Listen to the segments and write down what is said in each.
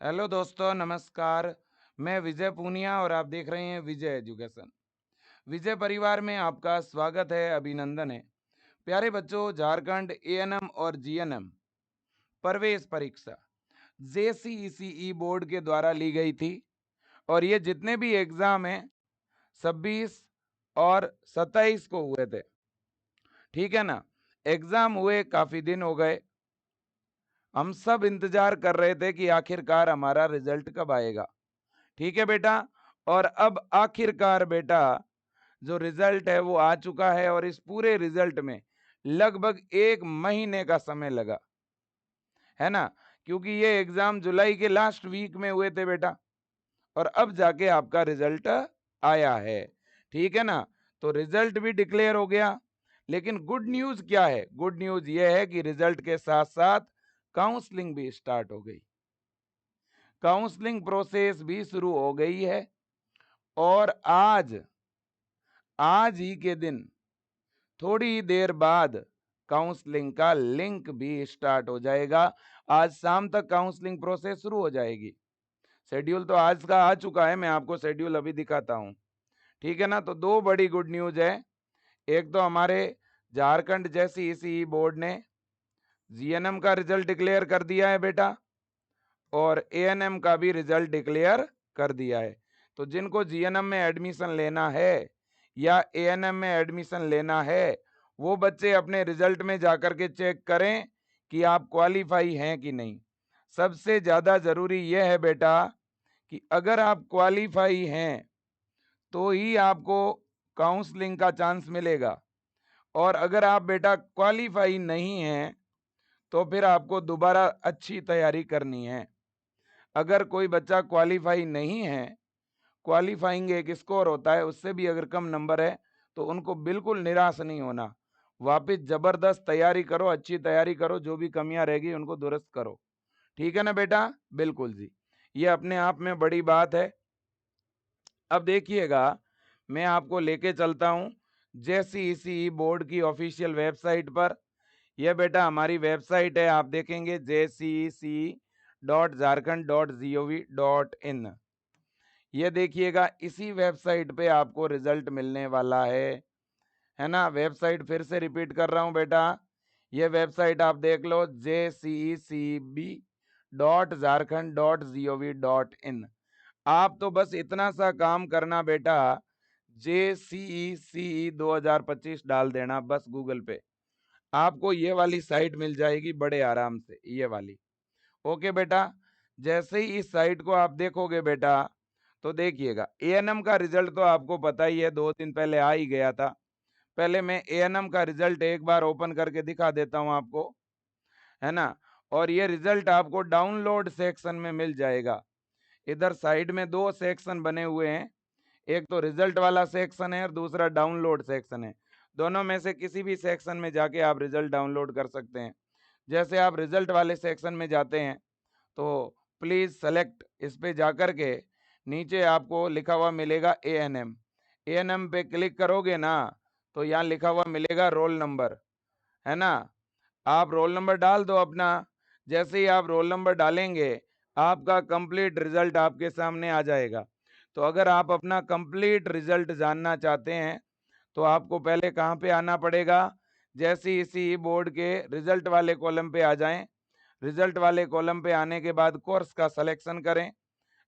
Hello दोस्तों, नमस्कार। मैं विजय पूनिया और आप देख रहे हैं विजय एजुकेशन। विजय परिवार में आपका स्वागत है, अभिनंदन है। प्यारे बच्चों, झारखंड एएनएम और जीएनएम प्रवेश परीक्षा जेसीईसीई बोर्ड के द्वारा ली गई थी और ये जितने भी एग्जाम हैं 26 और 27 को हुए थे। ठीक है ना। एग्जाम हुए काफी दिन हो गए। हम सब इंतजार कर रहे थे कि आखिरकार हमारा रिजल्ट कब आएगा। ठीक है बेटा। और अब आखिरकार बेटा जो रिजल्ट है वो आ चुका है और इस पूरे रिजल्ट में लगभग 1 महीने का समय लगा, है ना। क्योंकि ये एग्जाम जुलाई के लास्ट वीक में हुए थे बेटा, और अब जाके आपका रिजल्ट आया है। ठीक है ना। तो रिजल्ट भी डिक्लेयर हो गया। लेकिन गुड न्यूज क्या है? गुड न्यूज ये है कि रिजल्ट के साथ साथ काउंसलिंग भी स्टार्ट हो गई। काउंसलिंग प्रोसेस भी शुरू हो गई है और आज आज ही के दिन थोड़ी ही देर बाद काउंसलिंग का लिंक भी स्टार्ट हो जाएगा। आज शाम तक काउंसलिंग प्रोसेस शुरू हो जाएगी। शेड्यूल तो आज का आ चुका है, मैं आपको शेड्यूल अभी दिखाता हूं। ठीक है ना। तो दो बड़ी गुड न्यूज है। एक तो हमारे झारखंड जैसी इसी बोर्ड ने जीएनएम का रिजल्ट डिक्लेयर कर दिया है बेटा, और एएनएम का भी रिजल्ट डिक्लेयर कर दिया है। तो जिनको जीएनएम में एडमिशन लेना है या एएनएम में एडमिशन लेना है, वो बच्चे अपने रिजल्ट में जाकर के चेक करें कि आप क्वालिफाई हैं कि नहीं। सबसे ज्यादा जरूरी यह है बेटा कि अगर आप क्वालिफाई हैं तो ही आपको काउंसलिंग का चांस मिलेगा, और अगर आप बेटा क्वालिफाई नहीं हैं तो फिर आपको दोबारा अच्छी तैयारी करनी है। अगर कोई बच्चा क्वालिफाई नहीं है, क्वालिफाइंग एक स्कोर होता है, उससे भी अगर कम नंबर है तो उनको बिल्कुल निराश नहीं होना। वापस जबरदस्त तैयारी करो, अच्छी तैयारी करो, जो भी कमियां रहेगी उनको दुरुस्त करो। ठीक है ना बेटा? बिल्कुल जी। ये अपने आप में बड़ी बात है। अब देखिएगा, मैं आपको लेके चलता हूं जेसीईसी बोर्ड की ऑफिशियल वेबसाइट पर। यह बेटा हमारी वेबसाइट है, आप देखेंगे jcec.jharkhand.gov.in। ये देखिएगा, इसी वेबसाइट पे आपको रिजल्ट मिलने वाला है ना। वेबसाइट फिर से रिपीट कर रहा हूं बेटा, ये वेबसाइट आप देख लो, jcecb.jharkhand.gov.in। आप तो बस इतना सा काम करना बेटा, JCECE 2025 डाल देना बस गूगल पे। आपको ये वाली साइट मिल जाएगी बड़े आराम से, ये वाली। ओके बेटा। जैसे ही इस साइट को आप देखोगे बेटा, तो देखिएगा एएनएम का रिजल्ट तो आपको पता ही है, 2 दिन पहले आ ही गया था। पहले मैं एएनएम का रिजल्ट एक बार ओपन करके दिखा देता हूं आपको, है ना। और ये रिजल्ट आपको डाउनलोड सेक्शन में मिल जाएगा। इधर साइड में दो सेक्शन बने हुए हैं, एक तो रिजल्ट वाला सेक्शन है और दूसरा डाउनलोड सेक्शन है। दोनों में से किसी भी सेक्शन में जाके आप रिजल्ट डाउनलोड कर सकते हैं। जैसे आप रिजल्ट वाले सेक्शन में जाते हैं तो प्लीज सेलेक्ट, इस पे जाकर के नीचे आपको लिखा हुआ मिलेगा एएनएम। एएनएम पे क्लिक करोगे ना तो यहाँ लिखा हुआ मिलेगा रोल नंबर, है ना। आप रोल नंबर डाल दो अपना। जैसे ही आप रोल नंबर डालेंगे, आपका कंप्लीट रिजल्ट आपके सामने आ जाएगा। तो अगर आप अपना कंप्लीट रिजल्ट जानना चाहते हैं तो आपको पहले कहाँ पे आना पड़ेगा? जैसे इसी बोर्ड के रिजल्ट वाले कॉलम पे आ जाएं। रिजल्ट वाले कॉलम पे आने के बाद कोर्स का सिलेक्शन करें।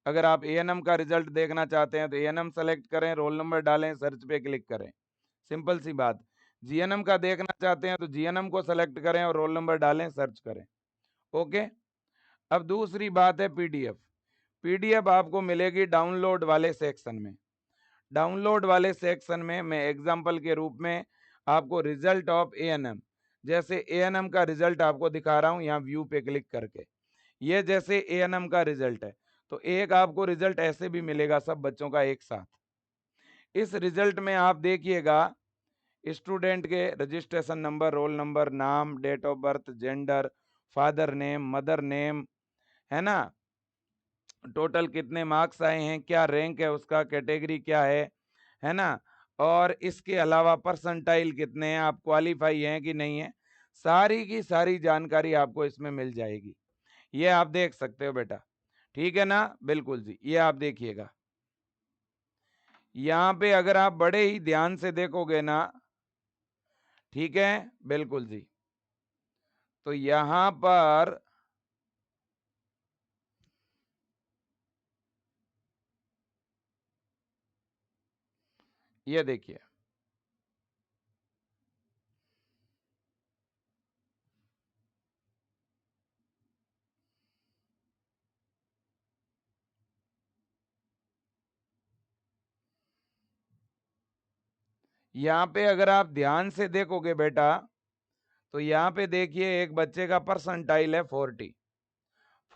अगर आप एएनएम का रिजल्ट देखना चाहते हैं तो एएनएम सेलेक्ट करें, रोल नंबर डालें, सर्च पे क्लिक करें। सिंपल सी बात। जीएनएम का देखना चाहते हैं तो जीएनएम को सेलेक्ट करें और रोल नंबर डालें, सर्च करें। ओके। अब दूसरी बात है पीडीएफ। पीडीएफ आपको मिलेगी डाउनलोड वाले सेक्शन में। डाउनलोड वाले सेक्शन में मैं एग्जाम्पल के रूप में आपको रिजल्ट ऑफ एएनएम, जैसे एएनएम का रिजल्ट आपको दिखा रहा हूं यहाँ व्यू पे क्लिक करके। ये जैसे एएनएम का रिजल्ट है, तो एक आपको रिजल्ट ऐसे भी मिलेगा सब बच्चों का एक साथ। इस रिजल्ट में आप देखिएगा, स्टूडेंट के रजिस्ट्रेशन नंबर, रोल नंबर, नाम, date of birth, gender, father name, mother name, है ना। टोटल कितने मार्क्स आए हैं, क्या रैंक है उसका, कैटेगरी क्या है ना। और इसके अलावा परसेंटाइल कितने हैं, आप क्वालिफाई हैं कि नहीं है, सारी की सारी जानकारी आपको इसमें मिल जाएगी। ये आप देख सकते हो बेटा। ठीक है ना, बिल्कुल जी। ये आप देखिएगा, यहाँ पे अगर आप बड़े ही ध्यान से देखोगे ना, ठीक है, बिल्कुल जी, तो यहाँ पर ये देखिए, यहाँ पे अगर आप ध्यान से देखोगे बेटा, तो यहाँ पे देखिए एक बच्चे का परसेंटाइल है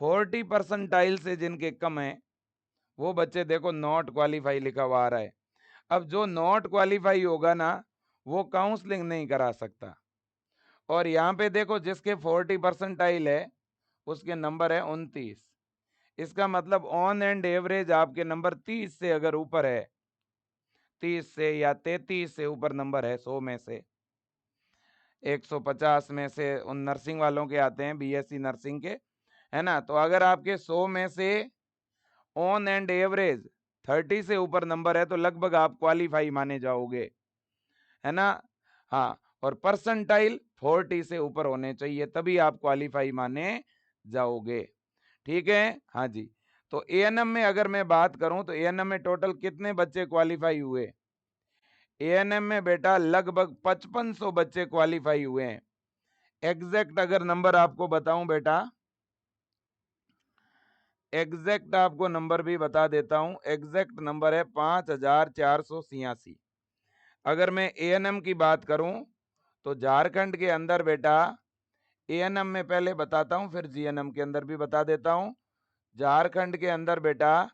40 परसेंटाइल से जिनके कम है वो बच्चे देखो नॉट क्वालिफाई लिखा हुआ आ रहा है। अब जो नॉट क्वालिफाई होगा ना, वो काउंसलिंग नहीं करा सकता। और यहाँ पे देखो जिसके 40 परसेंटाइल है उसके नंबर है 29। इसका मतलब ऑन एंड एवरेज आपके नंबर 30 से अगर ऊपर है, 30 से या 33 से ऊपर नंबर है 100 में से, 150 में से उन नर्सिंग वालों के आते हैं, बीएससी नर्सिंग के, है ना। तो अगर आपके 100 में से ऑन एंड एवरेज 30 से ऊपर नंबर है तो लगभग आप क्वालिफाई माने जाओगे, है ना। हाँ, और परसेंटाइल 40 से ऊपर होने चाहिए तभी आप क्वालिफाई माने जाओगे, ठीक है। हाँ जी, तो एएनएम में अगर मैं बात करूं तो एएनएम में टोटल कितने बच्चे क्वालिफाई हुए? एएनएम में बेटा लगभग 5500 बच्चे क्वालिफाई हुए हैं। एग्जैक्ट अगर नंबर आपको बताऊं बेटा, एग्जैक्ट आपको नंबर भी बता देता हूं, एग्जैक्ट नंबर है 5486। अगर मैं एएनएम की बात करूं तो झारखंड के अंदर बेटा एएनएम में पहले बताता हूं, फिर जीएनएम के अंदर भी बता देता हूं। झारखंड के अंदर बेटा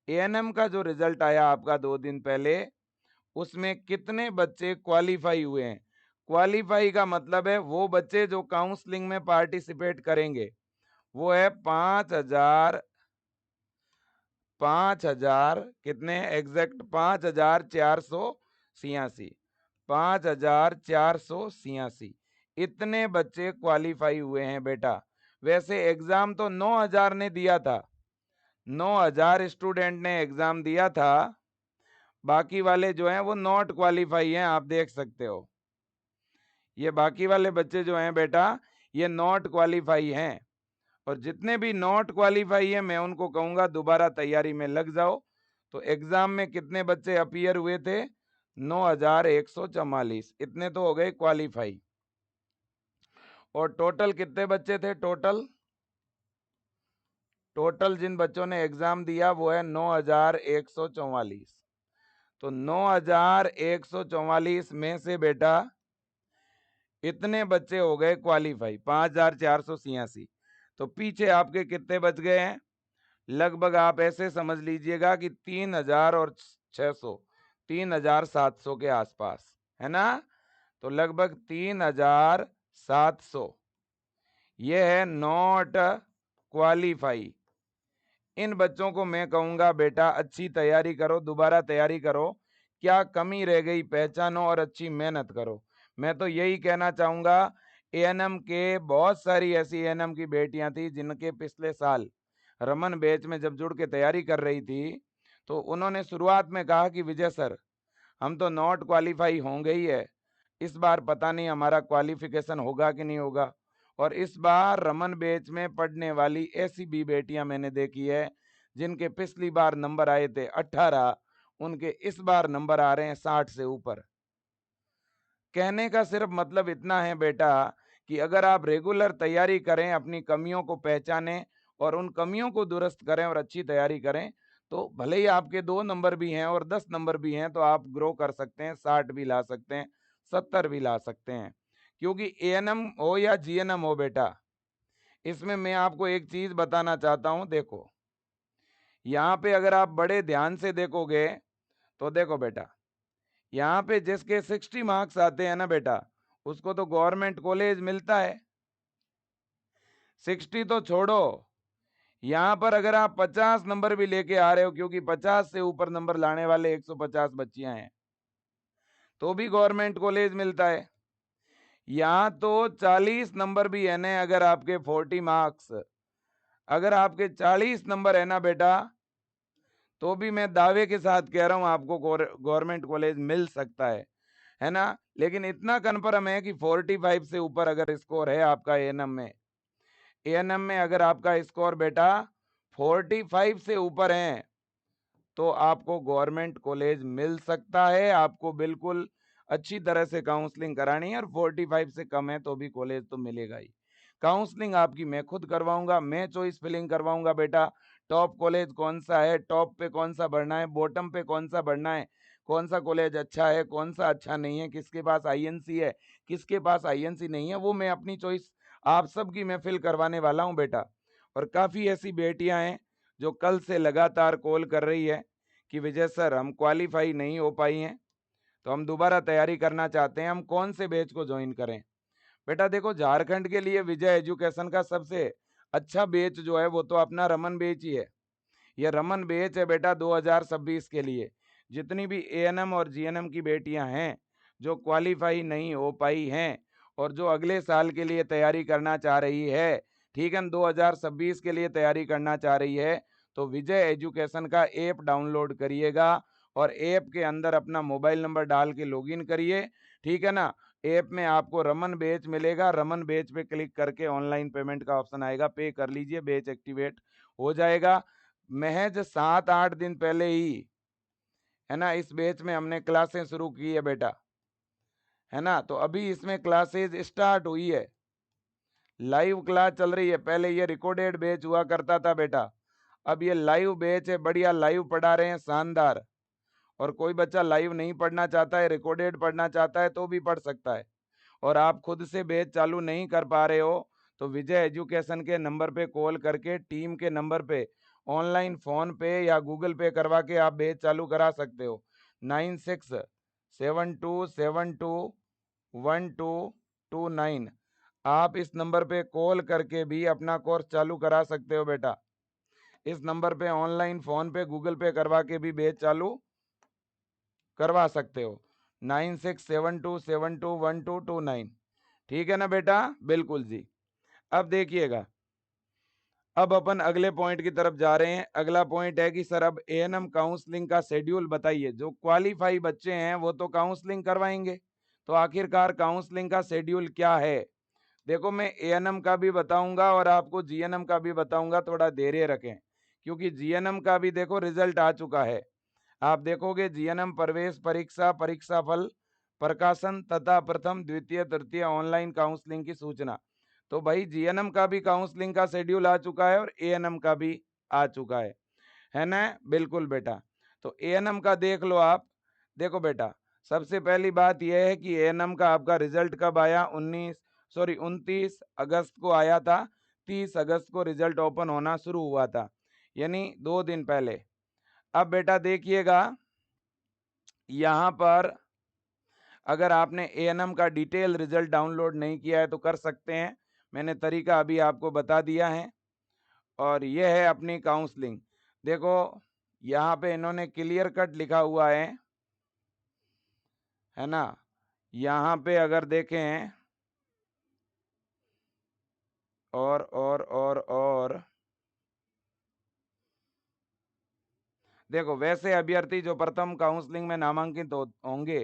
एएनएम का जो रिजल्ट आया आपका 2 दिन पहले, उसमें कितने बच्चे क्वालिफाई हुए हैं? क्वालिफाई का मतलब है वो बच्चे जो काउंसलिंग में पार्टिसिपेट करेंगे, वो है 5,000 कितने एग्जैक्ट 5,486, 5,486 इतने बच्चे क्वालिफाई हुए हैं बेटा। वैसे एग्जाम तो 9,000 ने दिया था, 9,000 स्टूडेंट ने एग्जाम दिया था, बाकी वाले जो हैं वो नॉट क्वालिफाई हैं, आप देख सकते हो। ये बाकी वाले बच्चे जो हैं बेटा ये नॉट क्वालिफाई हैं, और जितने भी नॉट क्वालिफाई है मैं उनको कहूंगा दोबारा तैयारी में लग जाओ। तो एग्जाम में कितने बच्चे अपीयर हुए थे? 9,144, इतने तो हो गए क्वालिफाई। और टोटल कितने बच्चे थे? टोटल जिन बच्चों ने एग्जाम दिया वो है 9,144। तो 9,144 में से बेटा इतने बच्चे हो गए क्वालिफाई, 5,486। तो पीछे आपके कितने बच गए हैं? लगभग आप ऐसे समझ लीजिएगा कि 3,600, 3,700 के आसपास, है ना। तो लगभग 3,700 ये है नॉट क्वालिफाई। इन बच्चों को मैं कहूंगा बेटा अच्छी तैयारी करो, दोबारा तैयारी करो, क्या कमी रह गई पहचानो और अच्छी मेहनत करो। मैं तो यही कहना चाहूंगा, एएनएम के बहुत सारी ऐसी एएनएम की बेटियां थी जिनके पिछले साल रमन बैच में जब जुड़ के तैयारी कर रही थी तो उन्होंने शुरुआत में कहा कि विजय सर हम तो नॉट क्वालिफाई होंगे ही है, इस बार पता नहीं हमारा क्वालिफिकेशन होगा कि नहीं होगा। और इस बार रमन बैच में पढ़ने वाली ऐसी भी बेटियां मैंने देखी है जिनके पिछली बार नंबर आए थे 18, उनके इस बार नंबर आ रहे हैं 60 से ऊपर। कहने का सिर्फ मतलब इतना है बेटा कि अगर आप रेगुलर तैयारी करें, अपनी कमियों को पहचानें और उन कमियों को दुरुस्त करें और अच्छी तैयारी करें, तो भले ही आपके 2 नंबर भी हैं और 10 नंबर भी हैं तो आप ग्रो कर सकते हैं, 60 भी ला सकते हैं, 70 भी ला सकते हैं। क्योंकि एएनएम हो या जीएनएम हो बेटा, इसमें मैं आपको एक चीज बताना चाहता हूं। देखो यहाँ पे अगर आप बड़े ध्यान से देखोगे तो देखो बेटा, यहाँ पे जिसके 60 मार्क्स आते हैं ना बेटा, उसको तो गवर्नमेंट कॉलेज मिलता है। 60 तो छोड़ो, यहाँ पर अगर आप 50 नंबर भी लेके आ रहे हो, क्योंकि 50 से ऊपर नंबर लाने वाले 150 बच्चियां हैं, तो भी गवर्नमेंट कॉलेज मिलता है। यहाँ तो 40 नंबर भी है ना, अगर आपके 40 मार्क्स अगर आपके 40 नंबर है ना बेटा, तो भी मैं दावे के साथ कह रहा हूं आपको गवर्नमेंट कॉलेज मिल सकता है ना। लेकिन इतना कन्फर्म है कि 45 से ऊपर अगर स्कोर है आपका एएनएम में, एएनएम में अगर आपका स्कोर बेटा 45 से ऊपर है, तो आपको गवर्नमेंट कॉलेज मिल सकता है। आपको बिल्कुल अच्छी तरह से काउंसलिंग करानी है, और 45 से कम है तो भी कॉलेज तो मिलेगा ही। काउंसलिंग आपकी मैं खुद करवाऊंगा, मैं चॉइस फिलिंग करवाऊंगा बेटा। टॉप कॉलेज कौन सा है, टॉप पे कौन सा बढ़ना है, बॉटम पे कौन सा बढ़ना है, कौन सा कॉलेज अच्छा है, कौन सा अच्छा नहीं है, किसके पास आईएनसी है, किसके पास आईएनसी नहीं है, वो मैं अपनी चॉइस आप सबकी मैं फिल करवाने वाला हूं बेटा। और काफ़ी ऐसी बेटियां हैं जो कल से लगातार कॉल कर रही है कि विजय सर हम क्वालिफाई नहीं हो पाई हैं, तो हम दोबारा तैयारी करना चाहते हैं, हम कौन से बैच को ज्वाइन करें। बेटा देखो, झारखंड के लिए विजय एजुकेशन का सबसे अच्छा बैच जो है वो तो अपना रमन बैच ही है। ये रमन बैच है बेटा 2026 के लिए। जितनी भी एएनएम और जीएनएम की बेटियां हैं जो क्वालिफाई नहीं हो पाई हैं और जो अगले साल के लिए तैयारी करना चाह रही है, ठीक है, 2026 के लिए तैयारी करना चाह रही है, तो विजय एजुकेशन का ऐप डाउनलोड करिएगा और ऐप के अंदर अपना मोबाइल नंबर डाल के लॉगिन करिए, ठीक है ना। ऐप में आपको रमन बैच मिलेगा, रमन बैच पे क्लिक करके ऑनलाइन पेमेंट का ऑप्शन आएगा, पे कर लीजिए, बैच एक्टिवेट हो जाएगा। महज 7-8 दिन पहले ही, है ना, इस बैच में हमने क्लासें शुरू की है बेटा, है ना। तो अभी इसमें क्लासेज स्टार्ट हुई है, लाइव क्लास चल रही है। पहले ये रिकॉर्डेड बैच हुआ करता था बेटा, अब ये लाइव बैच है, बढ़िया लाइव पढ़ा रहे हैं, शानदार। और कोई बच्चा लाइव नहीं पढ़ना चाहता है, रिकॉर्डेड पढ़ना चाहता है, तो भी पढ़ सकता है। और आप खुद से बैच चालू नहीं कर पा रहे हो, तो विजय एजुकेशन के नंबर पे कॉल करके, टीम के नंबर पे ऑनलाइन फ़ोन पे या गूगल पे करवा के आप बैच चालू करा सकते हो। 9672721229, आप इस नंबर पे कॉल करके भी अपना कोर्स चालू करा सकते हो बेटा। इस नंबर पे ऑनलाइन फ़ोन पे गूगल पे करवा के भी बैच चालू करवा सकते हो। 9672721229, ठीक है ना बेटा, बिल्कुल जी। अब देखिएगा, अब अपन अगले पॉइंट की तरफ जा रहे हैं। अगला पॉइंट है कि सर अब एएनएम काउंसलिंग का शेड्यूल बताइए। जो क्वालिफाई बच्चे हैं वो तो काउंसलिंग करवाएंगे, तो आखिरकार काउंसलिंग का शेड्यूल क्या है। देखो, मैं एएनएम का भी बताऊंगा और आपको जीएनएम का भी बताऊंगा, थोड़ा धैर्य रखें, क्योंकि जीएनएम का भी देखो रिजल्ट आ चुका है। आप देखोगे जीएनएम प्रवेश परीक्षा, परीक्षाफल प्रकाशन तथा प्रथम द्वितीय तृतीय ऑनलाइन काउंसलिंग की सूचना। तो भाई जीएनएम का भी काउंसलिंग का शेड्यूल आ चुका है और एएनएम का भी आ चुका है ना, बिल्कुल बेटा। तो एएनएम का देख लो आप। देखो बेटा, सबसे पहली बात यह है कि एएनएम का आपका रिजल्ट कब आया, 29 अगस्त को आया था। 30 अगस्त को रिजल्ट ओपन होना शुरू हुआ था, यानी 2 दिन पहले। अब बेटा देखिएगा, यहाँ पर अगर आपने एएनएम का डिटेल रिजल्ट डाउनलोड नहीं किया है तो कर सकते हैं, मैंने तरीका अभी आपको बता दिया है। और यह है अपनी काउंसलिंग। देखो, यहाँ पे इन्होंने क्लियर कट लिखा हुआ है ना। यहाँ पे अगर देखें, और देखो, वैसे अभ्यर्थी जो प्रथम काउंसलिंग में नामांकित होंगे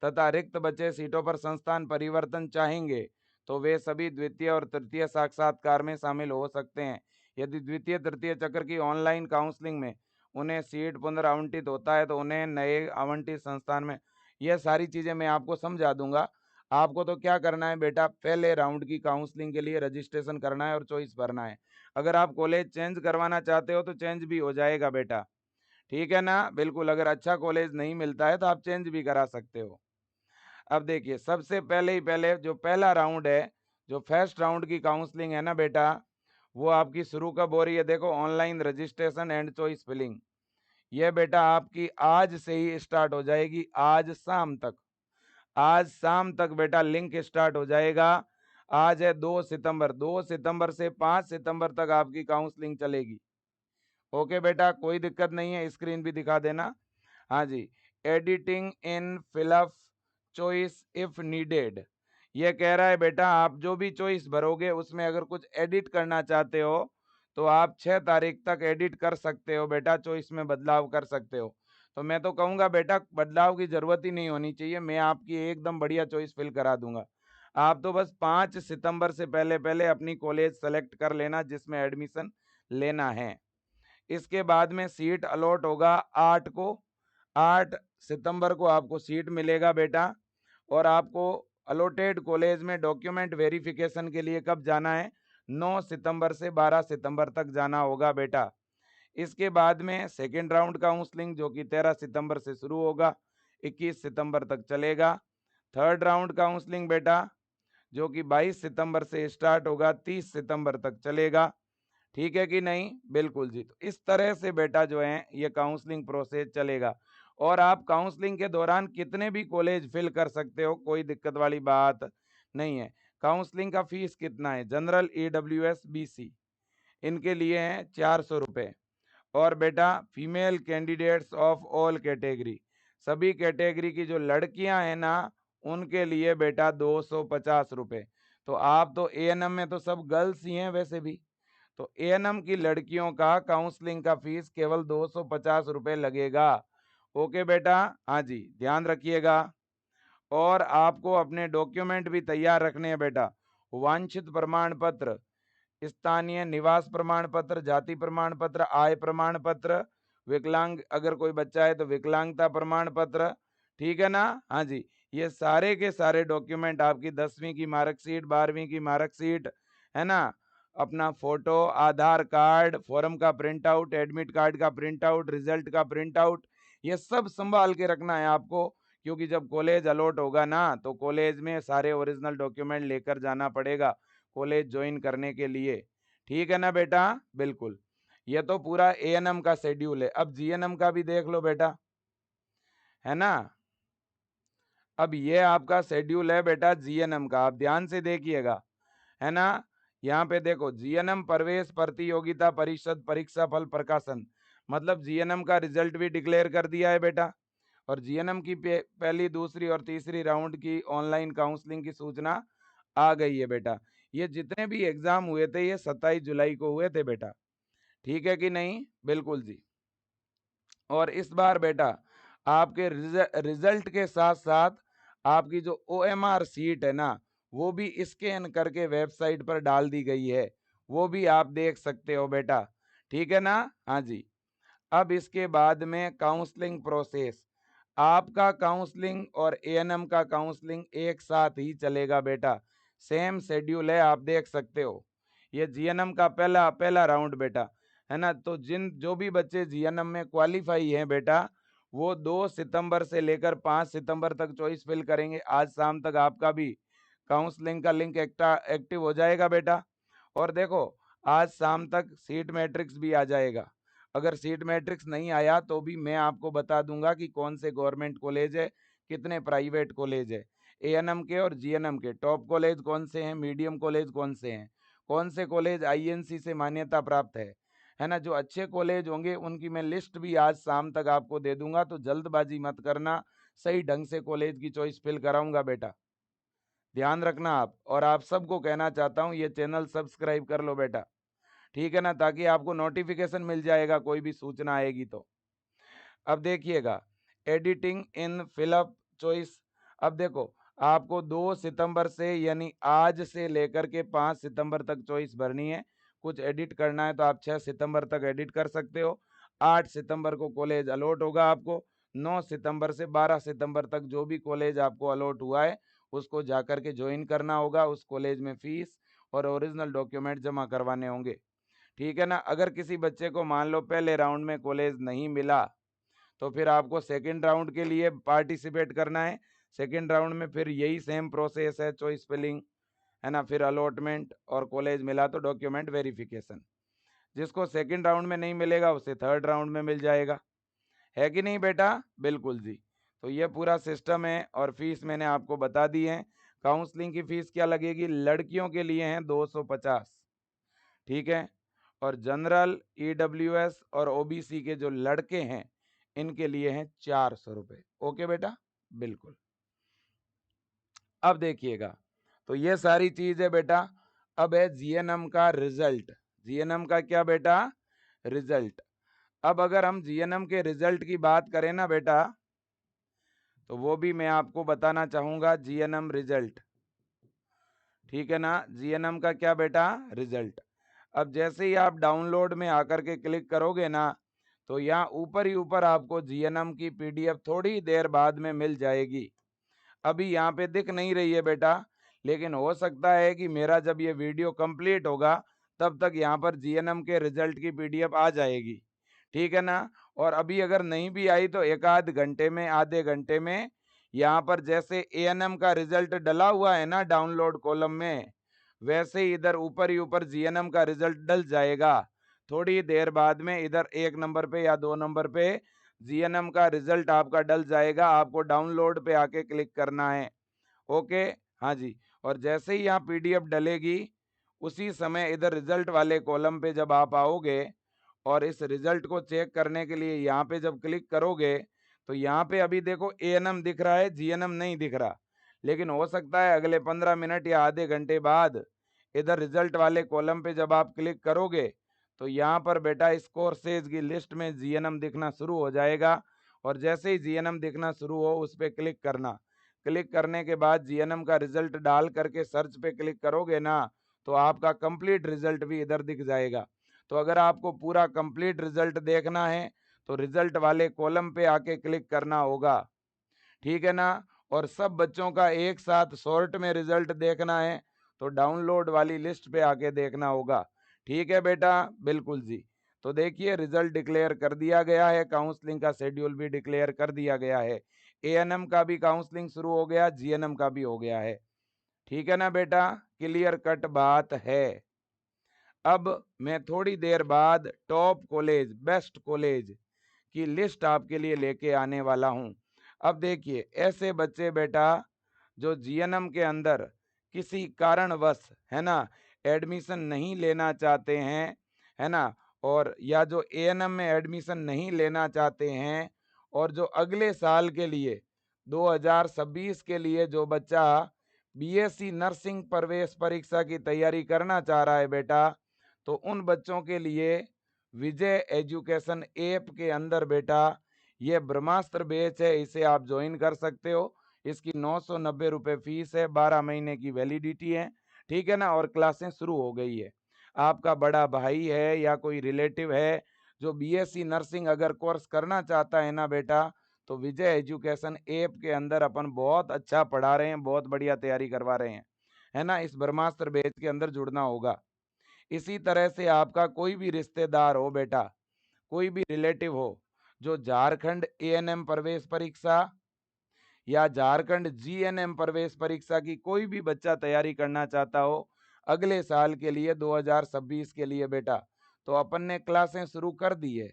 तथा रिक्त बचे सीटों पर संस्थान परिवर्तन चाहेंगे, तो वे सभी द्वितीय और तृतीय साक्षात्कार में शामिल हो सकते हैं। यदि द्वितीय तृतीय चक्र की ऑनलाइन काउंसलिंग में उन्हें सीट पुनर्आवंटित होता है तो उन्हें नए आवंटित संस्थान में, यह सारी चीज़ें मैं आपको समझा दूंगा। आपको तो क्या करना है बेटा, पहले राउंड की काउंसलिंग के लिए रजिस्ट्रेशन करना है और चॉइस भरना है। अगर आप कॉलेज चेंज करवाना चाहते हो तो चेंज भी हो जाएगा बेटा, ठीक है ना, बिल्कुल। अगर अच्छा कॉलेज नहीं मिलता है तो आप चेंज भी करा सकते हो। अब देखिए, सबसे पहले ही पहले जो पहला राउंड है, जो फर्स्ट राउंड की काउंसलिंग है ना बेटा, वो आपकी शुरू कब हो रही है। देखो, online registration and choice filling, ये बेटा आपकी आज से ही स्टार्ट हो जाएगी, आज शाम तक। आज शाम तक बेटा लिंक स्टार्ट हो जाएगा। आज है 2 सितंबर, 2 सितंबर से 5 सितंबर तक आपकी काउंसलिंग चलेगी। ओके बेटा, कोई दिक्कत नहीं है, स्क्रीन भी दिखा देना। हाँ जी, editing in fill up choice if needed, ये कह रहा है बेटा आप जो भी चॉइस भरोगे उसमें अगर कुछ एडिट करना चाहते हो तो आप 6 तारीख तक एडिट कर सकते हो बेटा, चॉइस में बदलाव कर सकते हो। तो मैं तो कहूँगा बेटा बदलाव की ज़रूरत ही नहीं होनी चाहिए, मैं आपकी एकदम बढ़िया चॉइस फिल करा दूंगा। आप तो बस 5 सितंबर से पहले पहले अपनी कॉलेज सेलेक्ट कर लेना जिसमें एडमिशन लेना है। इसके बाद में सीट अलॉट होगा 8 को, 8 सितंबर को आपको सीट मिलेगा बेटा। और आपको अलॉटेड कॉलेज में डॉक्यूमेंट वेरिफिकेशन के लिए कब जाना है? 9 सितंबर से 12 सितंबर तक जाना होगा बेटा। इसके बाद में सेकेंड राउंड काउंसलिंग जो कि 13 सितंबर से शुरू होगा, 21 सितंबर तक चलेगा। थर्ड राउंड काउंसलिंग बेटा जो कि 22 सितंबर से स्टार्ट होगा, 30 सितंबर तक चलेगा। ठीक है कि नहीं? बिल्कुल जी। तो इस तरह से बेटा जो है ये काउंसलिंग प्रोसेस चलेगा। और आप काउंसलिंग के दौरान कितने भी कॉलेज फिल कर सकते हो, कोई दिक्कत वाली बात नहीं है। काउंसलिंग का फीस कितना है? जनरल, ईडब्ल्यूएस, बीसी इनके लिए है 400 रुपये। और बेटा female candidates of all category, सभी कैटेगरी की जो लड़कियां हैं ना उनके लिए बेटा 250 रुपये। तो आप तो एएनएम में तो सब गर्ल्स ही हैं वैसे भी, तो एएनएम की लड़कियों का काउंसलिंग का फीस केवल 250 रुपये लगेगा। ओके बेटा, हाँ जी ध्यान रखिएगा। और आपको अपने डॉक्यूमेंट भी तैयार रखने हैं बेटा। वांछित प्रमाण पत्र, स्थानीय निवास प्रमाण पत्र, जाति प्रमाण पत्र, आय प्रमाण पत्र, विकलांग अगर कोई बच्चा है तो विकलांगता प्रमाण पत्र, ठीक है ना? हाँ जी, ये सारे के सारे डॉक्यूमेंट, आपकी 10वीं की मार्कशीट, 12वीं की मार्कशीट, है ना, अपना फोटो, आधार कार्ड, फॉर्म का प्रिंट आउट, एडमिट कार्ड का प्रिंट आउट, रिजल्ट का प्रिंट आउट, ये सब संभाल के रखना है आपको। क्योंकि जब कॉलेज अलॉट होगा ना तो कॉलेज में सारे ओरिजिनल डॉक्यूमेंट लेकर जाना पड़ेगा कॉलेज ज्वाइन करने के लिए। ठीक है ना बेटा? बिल्कुल। ये तो पूरा एएनएम का शेड्यूल है। अब जीएनएम का भी देख लो बेटा, है ना? अब ये आपका शेड्यूल है बेटा जीएनएम का, आप ध्यान से देखिएगा, है ना? यहाँ पे देखो, जीएनएम प्रवेश प्रतियोगिता परिषद परीक्षा फल प्रकाशन, मतलब जीएनएम का रिजल्ट भी डिक्लेयर कर दिया है बेटा। और जीएनएम की पहली, दूसरी और तीसरी राउंड की ऑनलाइन काउंसलिंग की सूचना आ गई है बेटा। ये जितने भी एग्जाम हुए थे ये 27 जुलाई को हुए थे बेटा। ठीक है कि नहीं? बिल्कुल जी। और इस बार बेटा आपके रिजल्ट के साथ साथ आपकी जो ओएमआर सीट है ना वो भी स्कैन करके वेबसाइट पर डाल दी गई है, वो भी आप देख सकते हो बेटा। ठीक है ना? हाँ जी। अब इसके बाद में काउंसलिंग प्रोसेस, आपका काउंसलिंग और एएनएम का काउंसलिंग एक साथ ही चलेगा बेटा, सेम शेड्यूल है, आप देख सकते हो। ये जीएनएम का पहला पहला राउंड बेटा, है ना? तो जो भी बच्चे जीएनएम में क्वालिफाई हैं बेटा वो 2 सितंबर से लेकर 5 सितंबर तक चॉइस फिल करेंगे। आज शाम तक आपका भी काउंसलिंग का लिंक एक्टिव हो जाएगा बेटा। और देखो आज शाम तक सीट मैट्रिक्स भी आ जाएगा। अगर सीट मैट्रिक्स नहीं आया तो भी मैं आपको बता दूंगा कि कौन से गवर्नमेंट कॉलेज है, कितने प्राइवेट कॉलेज है, एएनएम के और जीएनएम के टॉप कॉलेज कौन से हैं, मीडियम कॉलेज कौन से हैं, कौन से कॉलेज आईएनसी से मान्यता प्राप्त है ना? जो अच्छे कॉलेज होंगे उनकी मैं लिस्ट भी आज शाम तक आपको दे दूंगा, तो जल्दबाजी मत करना, सही ढंग से कॉलेज की चॉइस फिल कराऊंगा बेटा, ध्यान रखना आप। और आप सबको कहना चाहता हूँ ये चैनल सब्सक्राइब कर लो बेटा, ठीक है ना, ताकि आपको नोटिफिकेशन मिल जाएगा कोई भी सूचना आएगी तो। अब देखिएगा एडिटिंग इन फिलअप चॉइस। अब देखो आपको 2 सितंबर से यानी आज से लेकर के 5 सितंबर तक चॉइस भरनी है। कुछ एडिट करना है तो आप 6 सितंबर तक एडिट कर सकते हो। 8 सितंबर को कॉलेज अलॉट होगा आपको। 9 सितंबर से 12 सितंबर तक जो भी कॉलेज आपको अलॉट हुआ है उसको जाकर के ज्वाइन करना होगा। उस कॉलेज में फीस और ओरिजिनल डॉक्यूमेंट जमा करवाने होंगे। ठीक है ना? अगर किसी बच्चे को मान लो पहले राउंड में कॉलेज नहीं मिला तो फिर आपको सेकंड राउंड के लिए पार्टिसिपेट करना है। सेकंड राउंड में फिर यही सेम प्रोसेस है, चॉइस फिलिंग, है ना, फिर अलॉटमेंट और कॉलेज मिला तो डॉक्यूमेंट वेरिफिकेशन। जिसको सेकंड राउंड में नहीं मिलेगा उसे थर्ड राउंड में मिल जाएगा, है कि नहीं बेटा? बिल्कुल जी। तो ये पूरा सिस्टम है और फीस मैंने आपको बता दी है। काउंसलिंग की फीस क्या लगेगी? लड़कियों के लिए है 250, ठीक है, और जनरल, ईडब्ल्यूएस और ओबीसी के जो लड़के हैं इनके लिए हैं 400 रुपये। ओके बेटा, बिल्कुल। अब देखिएगा, तो ये सारी चीज है बेटा। अब है जीएनएम का रिजल्ट। जीएनएम का क्या बेटा? रिजल्ट। अब अगर हम जीएनएम के रिजल्ट की बात करें ना बेटा, तो वो भी मैं आपको बताना चाहूंगा, जीएनएम रिजल्ट। ठीक है ना? जीएनएम का क्या बेटा? रिजल्ट। अब जैसे ही आप डाउनलोड में आकर के क्लिक करोगे ना, तो यहाँ ऊपर ही ऊपर आपको जीएनएम की पीडीएफ थोड़ी देर बाद में मिल जाएगी। अभी यहाँ पे दिख नहीं रही है बेटा, लेकिन हो सकता है कि मेरा जब ये वीडियो कंप्लीट होगा तब तक यहाँ पर जीएनएम के रिजल्ट की पीडीएफ आ जाएगी। ठीक है ना? और अभी अगर नहीं भी आई तो एक आध घंटे में, आधे घंटे में यहाँ पर जैसे एएनएम का रिजल्ट डला हुआ है ना डाउनलोड कॉलम में, वैसे ही इधर ऊपर ही ऊपर जीएनएम का रिजल्ट डल जाएगा। थोड़ी देर बाद में इधर 1 नंबर पे या 2 नंबर पे जीएनएम का रिजल्ट आपका डल जाएगा। आपको डाउनलोड पे आके क्लिक करना है। ओके, हाँ जी। और जैसे ही यहाँ पीडीएफ डलेगी, उसी समय इधर रिजल्ट वाले कॉलम पे जब आप आओगे और इस रिजल्ट को चेक करने के लिए यहाँ पे जब क्लिक करोगे, तो यहाँ पे अभी देखो एएनएम दिख रहा है, जीएनएम नहीं दिख रहा। लेकिन हो सकता है अगले 15 मिनट या आधे घंटे बाद इधर रिजल्ट वाले कॉलम पे जब आप क्लिक करोगे, तो यहाँ पर बेटा इस कोर्सेज की लिस्ट में जीएनएम दिखना शुरू हो जाएगा। और जैसे ही जीएनएम दिखना शुरू हो, उस पर क्लिक करना। क्लिक करने के बाद जीएनएम का रिजल्ट डाल करके सर्च पे क्लिक करोगे ना, तो आपका कंप्लीट रिजल्ट भी इधर दिख जाएगा। तो अगर आपको पूरा कंप्लीट रिजल्ट देखना है तो रिजल्ट वाले कॉलम पे आके क्लिक करना होगा। ठीक है ना? और सब बच्चों का एक साथ शॉर्ट में रिजल्ट देखना है तो डाउनलोड वाली लिस्ट पे आके देखना होगा। ठीक है बेटा? बिल्कुल जी। तो देखिए रिजल्ट डिक्लेयर कर दिया गया है, काउंसलिंग का शेड्यूल भी डिक्लेयर कर दिया गया है, एएनएम का भी काउंसलिंग शुरू हो गया, जीएनएम का भी हो गया है। ठीक है ना बेटा? क्लियर कट बात है। अब मैं थोड़ी देर बाद टॉप कॉलेज, बेस्ट कॉलेज की लिस्ट आपके लिए लेके आने वाला हूं। अब देखिए ऐसे बच्चे बेटा जो जीएनएम के अंदर किसी कारणवश, है ना, एडमिशन नहीं लेना चाहते हैं, है ना, और या जो एएनएम में एडमिशन नहीं लेना चाहते हैं, और जो अगले साल के लिए 2026 के लिए जो बच्चा बीएससी नर्सिंग प्रवेश परीक्षा की तैयारी करना चाह रहा है बेटा, तो उन बच्चों के लिए विजय एजुकेशन ऐप के अंदर बेटा ये ब्रह्मास्त्र बैच है, इसे आप ज्वाइन कर सकते हो। इसकी 990 रुपये फीस है, 12 महीने की वैलिडिटी है। ठीक है ना? और क्लासें शुरू हो गई है। आपका बड़ा भाई है या कोई रिलेटिव है जो बीएससी नर्सिंग अगर कोर्स करना चाहता है ना बेटा, तो विजय एजुकेशन ऐप के अंदर अपन बहुत अच्छा पढ़ा रहे हैं, बहुत बढ़िया तैयारी करवा रहे हैं, है ना। इस ब्रह्मास्त्र बैच के अंदर जुड़ना होगा। इसी तरह से आपका कोई भी रिश्तेदार हो बेटा, कोई भी रिलेटिव हो जो झारखंड एएनएम प्रवेश परीक्षा या झारखंड जीएनएम प्रवेश परीक्षा की कोई भी बच्चा तैयारी करना चाहता हो अगले साल के लिए 2026 के लिए बेटा, तो अपन ने क्लासें शुरू कर दी है।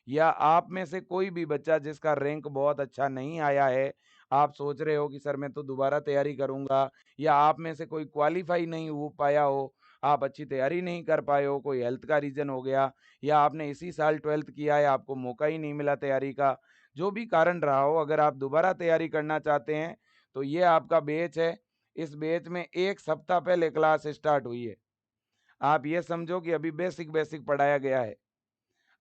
या आप में से कोई भी बच्चा जिसका रैंक बहुत अच्छा नहीं आया है, आप सोच रहे हो कि सर मैं तो दोबारा तैयारी करूंगा, या आप में से कोई क्वालिफाई नहीं हो पाया हो, आप अच्छी तैयारी नहीं कर पाए हो, कोई हेल्थ का रीजन हो गया, या आपने इसी साल 12th किया है, आपको मौका ही नहीं मिला तैयारी का, जो भी कारण रहा हो, अगर आप दोबारा तैयारी करना चाहते हैं तो ये आपका बैच है। इस बैच में 1 सप्ताह पहले क्लास स्टार्ट हुई है। आप ये समझो कि अभी बेसिक बेसिक पढ़ाया गया है।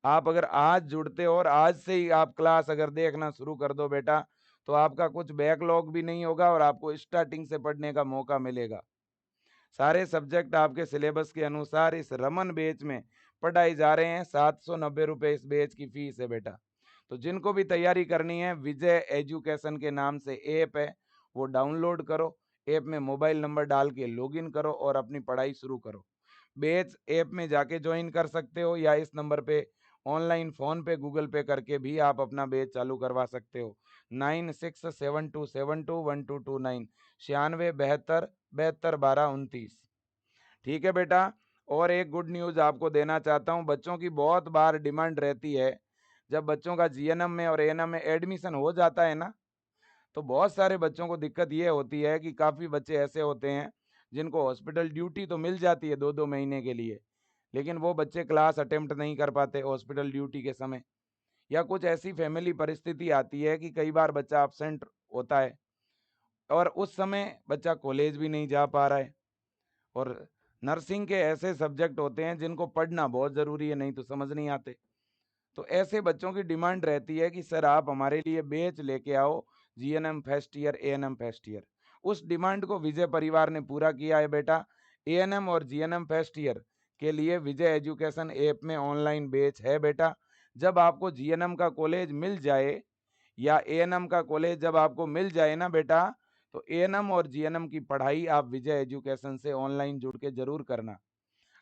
आप अगर आज जुड़ते हो और आज से ही आप क्लास अगर देखना शुरू कर दो बेटा, तो आपका कुछ बैकलॉग भी नहीं होगा और आपको स्टार्टिंग से पढ़ने का मौका मिलेगा। सारे सब्जेक्ट आपके सिलेबस के अनुसार इस रमन बैच में पढ़ाई जा रहे हैं। 790 रुपये इस बैच की फीस है बेटा। तो जिनको भी तैयारी करनी है, विजय एजुकेशन के नाम से ऐप है, वो डाउनलोड करो। ऐप में मोबाइल नंबर डाल के लॉगिन करो और अपनी पढ़ाई शुरू करो। बैच ऐप में जाके ज्वाइन कर सकते हो या इस नंबर पे ऑनलाइन फ़ोन पे गूगल पे करके भी आप अपना बैच चालू करवा सकते हो। 9672721229 9672721229। ठीक है बेटा? और एक गुड न्यूज़ आपको देना चाहता हूँ। बच्चों की बहुत बार डिमांड रहती है, जब बच्चों का जीएनएम में और एएनएम में एडमिशन हो जाता है ना, तो बहुत सारे बच्चों को दिक्कत ये होती है कि काफ़ी बच्चे ऐसे होते हैं जिनको हॉस्पिटल ड्यूटी तो मिल जाती है 2-2 महीने के लिए, लेकिन वो बच्चे क्लास अटेम्प्ट नहीं कर पाते हॉस्पिटल ड्यूटी के समय, या कुछ ऐसी फैमिली परिस्थिति आती है कि कई बार बच्चा absent होता है और उस समय बच्चा कॉलेज भी नहीं जा पा रहा है, और नर्सिंग के ऐसे सब्जेक्ट होते हैं जिनको पढ़ना बहुत ज़रूरी है, नहीं तो समझ नहीं आते। तो ऐसे बच्चों की डिमांड रहती है कि सर आप हमारे लिए बैच लेके आओ, GNM first year, ANM first year. उस डिमांड को विजय परिवार ने पूरा किया है बेटा। एएनएम और जीएनएम फर्स्ट ईयर के लिए विजय एजुकेशन ऐप में ऑनलाइन बैच है बेटा। जब आपको जीएनएम का कॉलेज मिल जाए या एएनएम का कॉलेज जब आपको मिल जाए ना बेटा, तो एएनएम और जीएनएम की पढ़ाई आप विजय एजुकेशन से ऑनलाइन जुड़ के जरूर करना।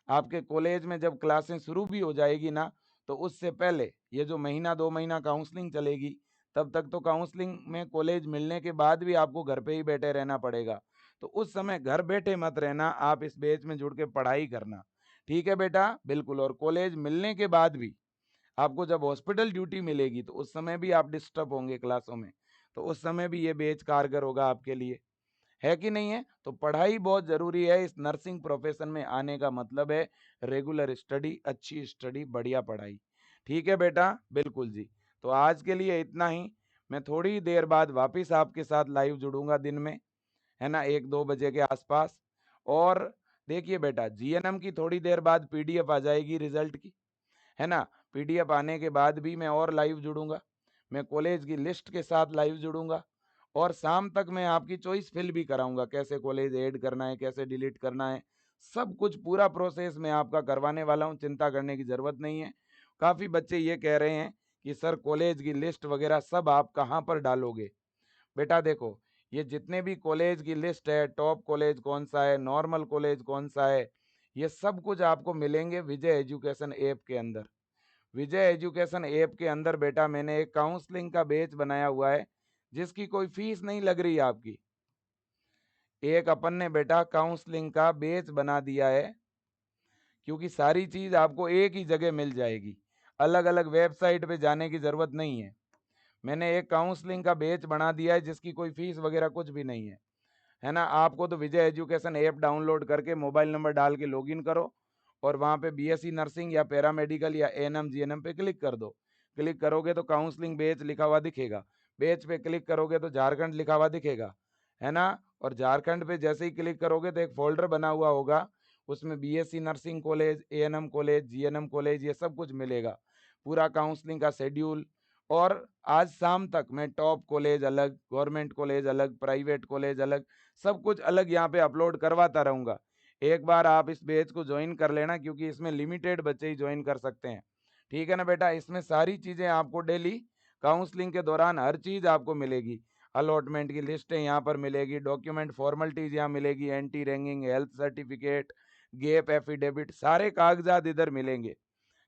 आपके कॉलेज में जब क्लासें शुरू भी हो जाएगी ना, तो उससे पहले ये जो महीना 2 महीना काउंसलिंग चलेगी, तब तक तो काउंसलिंग में कॉलेज मिलने के बाद भी आपको घर पे ही बैठे रहना पड़ेगा। तो उस समय घर बैठे मत रहना, आप इस बैच में जुड़ के पढ़ाई करना। ठीक है बेटा? बिल्कुल। और कॉलेज मिलने के बाद भी आपको जब हॉस्पिटल ड्यूटी मिलेगी, तो उस समय भी आप डिस्टर्ब होंगे क्लासों में, तो उस समय भी ये बैच कारगर होगा आपके लिए। है कि नहीं है? तो पढ़ाई बहुत ज़रूरी है। इस नर्सिंग प्रोफेशन में आने का मतलब है रेगुलर स्टडी, अच्छी स्टडी, बढ़िया पढ़ाई। ठीक है बेटा? बिल्कुल जी। तो आज के लिए इतना ही। मैं थोड़ी देर बाद वापस आपके साथ लाइव जुड़ूंगा दिन में, है ना, 1-2 बजे के आसपास। और देखिए बेटा, जीएनएम की थोड़ी देर बाद पीडीएफ आ जाएगी रिजल्ट की, है ना। पीडीएफ आने के बाद भी मैं और लाइव जुड़ूंगा, मैं कॉलेज की लिस्ट के साथ लाइव जुड़ूंगा। और शाम तक मैं आपकी चॉइस फिल भी कराऊंगा, कैसे कॉलेज ऐड करना है, कैसे डिलीट करना है, सब कुछ पूरा प्रोसेस मैं आपका करवाने वाला हूं। चिंता करने की ज़रूरत नहीं है। काफ़ी बच्चे ये कह रहे हैं कि सर कॉलेज की लिस्ट वगैरह सब आप कहाँ पर डालोगे? बेटा देखो, ये जितने भी कॉलेज की लिस्ट है, टॉप कॉलेज कौन सा है, नॉर्मल कॉलेज कौन सा है, ये सब कुछ आपको मिलेंगे विजय एजुकेशन ऐप के अंदर। विजय एजुकेशन ऐप के अंदर बेटा मैंने एक काउंसलिंग का बैच बनाया हुआ है, जिसकी कोई फीस नहीं लग रही है आपकी। एक अपन ने बेटा काउंसलिंग का बैच बना दिया है, क्योंकि सारी चीज आपको एक ही जगह मिल जाएगी, अलग अलग वेबसाइट पे जाने की जरूरत नहीं है। मैंने एक काउंसलिंग का बैच बना दिया है जिसकी कोई फीस वगैरह कुछ भी नहीं है ना। आपको तो विजय एजुकेशन ऐप डाउनलोड करके मोबाइल नंबर डाल के लॉगिन करो, और वहाँ पे बीएससी नर्सिंग या पैरामेडिकल या एएनएम जीएनएम पे क्लिक कर दो। क्लिक करोगे तो काउंसलिंग बैच लिखा हुआ दिखेगा, बैच पे क्लिक करोगे तो झारखंड लिखा हुआ दिखेगा, है ना। और झारखंड पे जैसे ही क्लिक करोगे तो एक फोल्डर बना हुआ होगा, उसमें BSc nursing college, ANM college, GNM college, ये सब कुछ मिलेगा, पूरा काउंसलिंग का शेड्यूल। और आज शाम तक मैं टॉप कॉलेज अलग, गवर्नमेंट कॉलेज अलग, प्राइवेट कॉलेज अलग, सब कुछ अलग यहाँ पे अपलोड करवाता रहूंगा। एक बार आप इस बैच को ज्वाइन कर लेना, क्योंकि इसमें लिमिटेड बच्चे ही ज्वाइन कर सकते हैं। ठीक है ना बेटा? इसमें सारी चीज़ें आपको डेली काउंसलिंग के दौरान हर चीज़ आपको मिलेगी। अलॉटमेंट की लिस्टें यहाँ पर मिलेगी, डॉक्यूमेंट फॉर्मेलिटीज़ यहाँ मिलेगी, anti ranking, health certificate, gap affidavit, सारे कागजात इधर मिलेंगे।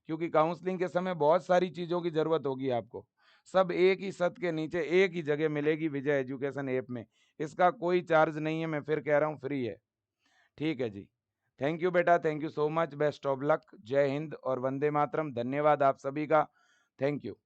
क्योंकि काउंसलिंग के समय बहुत सारी चीज़ों की ज़रूरत होगी आपको, सब एक ही छत के नीचे एक ही जगह मिलेगी विजय एजुकेशन ऐप में। इसका कोई चार्ज नहीं है, मैं फिर कह रहा हूँ, फ्री है। ठीक है जी। थैंक यू बेटा, thank you so much, best of luck, जय हिंद और वंदे मातरम। धन्यवाद आप सभी का, थैंक यू।